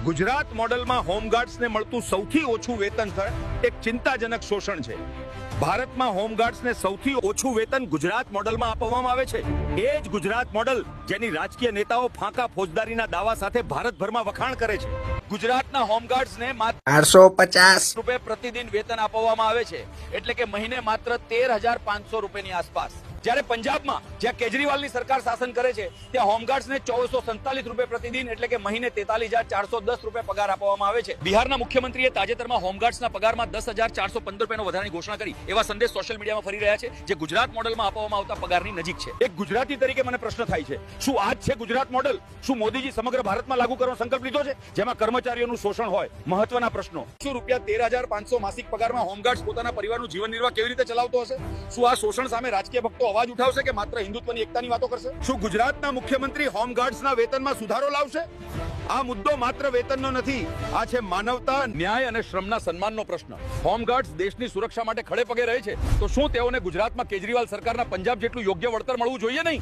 ગુજરાત મોડલમાં હોમગાર્ડ્સને મળતું સૌથી ઓછું વેતન એક ચિંતાજનક શોષણ છે. ભારતમાં હોમગાર્ડ્સને સૌથી ઓછું વેતન ગુજરાત મોડલમાં આપવામાં આવે છે. એ જ ગુજરાત મોડલ જેની રાજકીય નેતાઓ ફાંકા ફોજદારીના દાવા સાથે ભારતભરમાં વખાણ કરે છે. ગુજરાતના હોમગાર્ડ્સને માત્ર 850 રૂપિયા પ્રતિદિન વેતન આપવામાં આવે છે, એટલે કે મહિને માત્ર 13,500 રૂપિયાની આસપાસ. જ્યારે પંજાબમાં જ્યાં કેજરીવાલની સરકાર શાસન કરે છે ત્યાં હોમગાર્ડ્સને 1447 રૂપિયા પ્રતિદિન એટલે કે મહિને 43,410 રૂપિયા પગાર આપવામાં આવે છે. બિહારના મુખ્યમંત્રીએ તાજેતરમાં હોમગાર્ડ્સના પગારમાં 10,415 રૂપિયાનો વધારાની ઘોષણા કરી એવા સંદેશ સોશિયલ મીડિયામાં ફરી રહ્યા છે, જે ગુજરાત મોડલમાં આપવામાં આવતા પગારની નજીક છે. એક ગુજરાતી તરીકે મને પ્રશ્ન થાય છે, શું આ જ છે ગુજરાત મોડલ? શું મોદીજી સમગ્ર ભારતમાં લાગુ કરવાનો સંકલ્પ લીધો છે, જેમાં કર્મચારીઓનું શોષણ હોય? મહત્વના પ્રશ્નો. શું રૂપિયા 13,500 માસિક પગારમાં હોમગાર્ડ્સ પોતાના પરિવારનું જીવન નિર્વાહ કેવી રીતે ચલાવતો હશે? શું આ શોષણ સામે રાજકીય ભક્તો અવાજ ઉઠાવશે કે માત્ર હિન્દુત્વની એકતાની વાતો કરશે? શું ગુજરાતના મુખ્યમંત્રી હોમગાર્ડ્સના વેતનમાં સુધારો લાવશે? આ મુદ્દો માત્ર વેતનનો નથી, આ છે માનવતા, ન્યાય અને શ્રમના સન્માનનો પ્રશ્ન. હોમગાર્ડ્સ દેશની સુરક્ષા માટે ખડે પગે રહે છે, તો શું તેઓને ગુજરાતમાં કેજરીવાલ સરકારના પંજાબ જેટલું યોગ્ય વળતર મળવું જોઈએ નહીં?